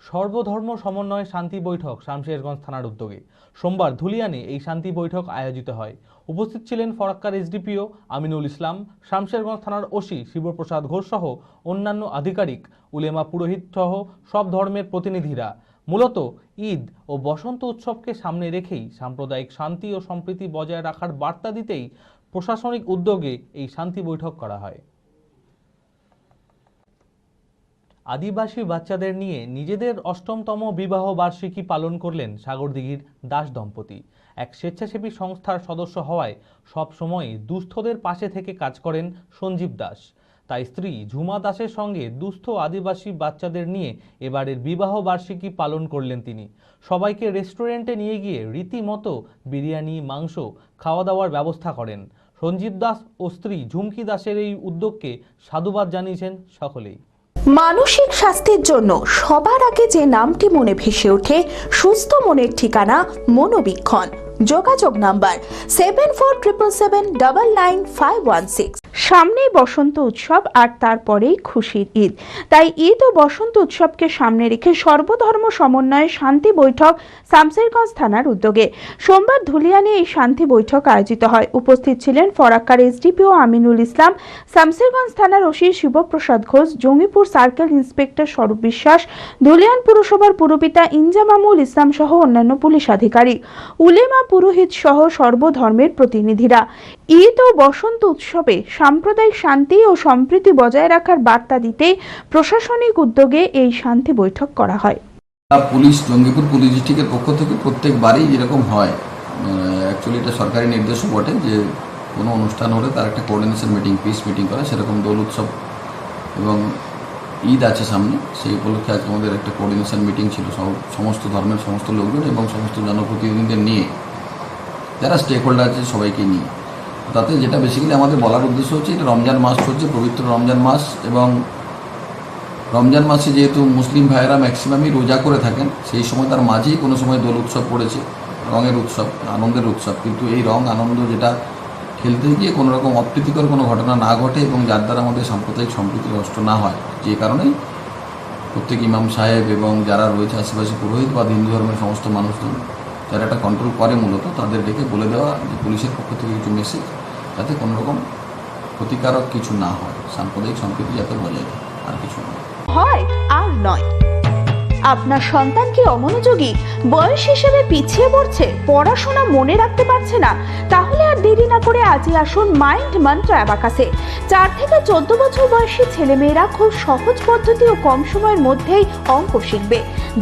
সর্বধর্ম সমন্বয় শান্তি বৈঠক শামশেরগঞ্জ থানার উদ্যোগে সোমবার ধুলিয়ানে এই শান্তি বৈঠক আয়োজিত হয়। উপস্থিত ছিলেন ফরাক্কার এসডিপিও আমিনুল ইসলাম, শামশেরগঞ্জ থানার ওসি শিবপ্রসাদ ঘোষ সহ অন্যান্য আধিকারিক, উলেমা পুরোহিত সহ সব ধর্মের প্রতিনিধিরা। মূলত ঈদ ও বসন্ত উৎসবকে সামনে রেখেই সাম্প্রদায়িক শান্তি ও সম্প্রীতি বজায় রাখার বার্তা দিতেই প্রশাসনিক উদ্যোগে এই শান্তি বৈঠক করা হয়। আদিবাসী বাচ্চাদের নিয়ে নিজেদের ৮ম বিবাহ বার্ষিকী পালন করলেন সাগরদিঘির দাস দম্পতি। এক স্বেচ্ছাসেবী সংস্থার সদস্য হওয়ায় সব সময় দুস্থদের পাশে থেকে কাজ করেন সঞ্জীব দাস। তাই স্ত্রী ঝুমা দাসের সঙ্গে দুস্থ আদিবাসী বাচ্চাদের নিয়ে এবারের বিবাহ বার্ষিকী পালন করলেন তিনি। সবাইকে রেস্টুরেন্টে নিয়ে গিয়ে রীতিমতো বিরিয়ানি, মাংস খাওয়া দাওয়ার ব্যবস্থা করেন। সঞ্জীব দাস ও স্ত্রী ঝুমকি দাসের এই উদ্যোগকে সাধুবাদ জানিয়েছেন সকলেই। মানসিক স্বাস্থ্যের জন্য সবার আগে যে নামটি মনে ভেসে ওঠে, সুস্থ মনের ঠিকানা মনোবীক্ষণ। যোগাযোগ নাম্বার 7477799516। সামনেই বসন্ত উৎসব আর তারপরেই খুশির ঈদ। তাই ঈদ ও বসন্ত উৎসবকে সামনে রেখে সর্বধর্ম সমন্বয়ে শান্তি বৈঠক শামশেরগঞ্জ থানার উদ্যোগে সোমবার ধুলিয়ানে এই শান্তি বৈঠক আয়োজিত হয়। উপস্থিত ছিলেন ফরাক্কার এসডিপিও আমিনুল ইসলাম, শামশেরগঞ্জ থানার OC Shibprasad Ghosh, Jangipur circle inspector Swarup Biswas, Dhulian পুরসভার পুরপিতা ইনজামামুল ইসলাম সহ অন্যান্য পুলিশ আধিকারিক, উলেমা পুরোহিত সহ সর্বধর্মের প্রতিনিধিরা। ঈদ ও বসন্ত উৎসবে সাম্প্রদায়িক শান্তি ও সম্প্রীতি বজায় রাখার বার্তা দিতে প্রশাসনিক উদ্যোগে এই শান্তি বৈঠক করা হয়। পুলিশ, জঙ্গিপুর পুলিশ ডিস্ট্রিক্টের পক্ষ থেকে প্রত্যেকবারই যেরকম হয়, অ্যাকচুয়ালি এটা সরকারি নির্দেশও বটে যে কোনো অনুষ্ঠান হলে তার একটা কোঅর্ডিনেশন মিটিং, পিস মিটিং করে, সেরকম দোল উৎসব এবং ঈদ আছে সামনে, সেই উপলক্ষে আজকে আমাদের একটা কোঅর্ডিনেশন মিটিং ছিল সমস্ত ধর্মের সমস্ত লোকজন এবং সমস্ত জনপ্রতিনিধিদের নিয়ে, যারা স্টেক হোল্ডার আছে সবাইকে নিয়ে। তাতে যেটা বেসিক্যালি আমাদের বলার উদ্দেশ্য হচ্ছে, এটা রমজান মাস চলছে, পবিত্র রমজান মাস, এবং রমজান মাসে যেহেতু মুসলিম ভাইয়েরা ম্যাক্সিমামই রোজা করে থাকেন, সেই সময় তার মাঝেই কোনো সময় দোল উৎসব পড়েছে, রঙের উৎসব, আনন্দের উৎসব। কিন্তু এই রং আনন্দ যেটা খেলতে গিয়ে কোনো রকম অপ্রীতিকর কোনো ঘটনা না ঘটে এবং যার দ্বারা আমাদের সাম্প্রদায়িক সম্প্রীতি নষ্ট না হয়, যে কারণেই প্রত্যেক ইমাম সাহেব এবং যারা রয়েছে আশেপাশে পুরোহিত বা হিন্দু ধর্মের সমস্ত মানুষজন যারা একটা কন্ট্রোল করে, মূলত তাদের ডেকে বলে দেওয়া যে পুলিশের পক্ষ থেকে কিছু মেসেজ, যাতে কোনো রকম ক্ষতিকারক কিছু না হয়, সাম্প্রদায়িক সম্প্রীতি যাতে বজায় থাকে, আর কিছু হয় আর নয়। আপনার সন্তান কি অমনোযোগী, বয়স হিসেবে পিছিয়ে পড়ছে, পড়াশোনা মনে রাখতে পারছে না? তাহলে আর দেরি না করে আজই আসুন মাইন্ড মন্ত্র অ্যাবাকাসে। 4 থেকে 14 বছর বয়সী ছেলেমেয়েরা খুব সহজ পদ্ধতি ও কম সময়ের মধ্যেই অঙ্ক শিখবে,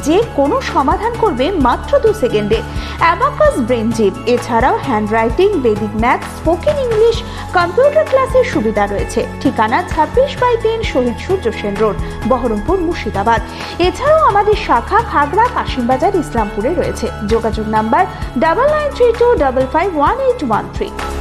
যে কোনো সমাধান করবে মাত্র 2 সেকেন্ডে। অ্যাবাকাস ব্রেন জিম, এছাড়াও handwriting, Vedic math, spoken English, computer ক্লাসের সুবিধা রয়েছে। ঠিকানা 26/3 শহীদ সূর্য সেন রোড, বহরমপুর, মুর্শিদাবাদ। এছাড়াও আমাদের শাখা খাগড়া, কাশিমবাজার, ইসলামপুরে রয়েছে। যোগাযোগ নাম্বার 9932551813।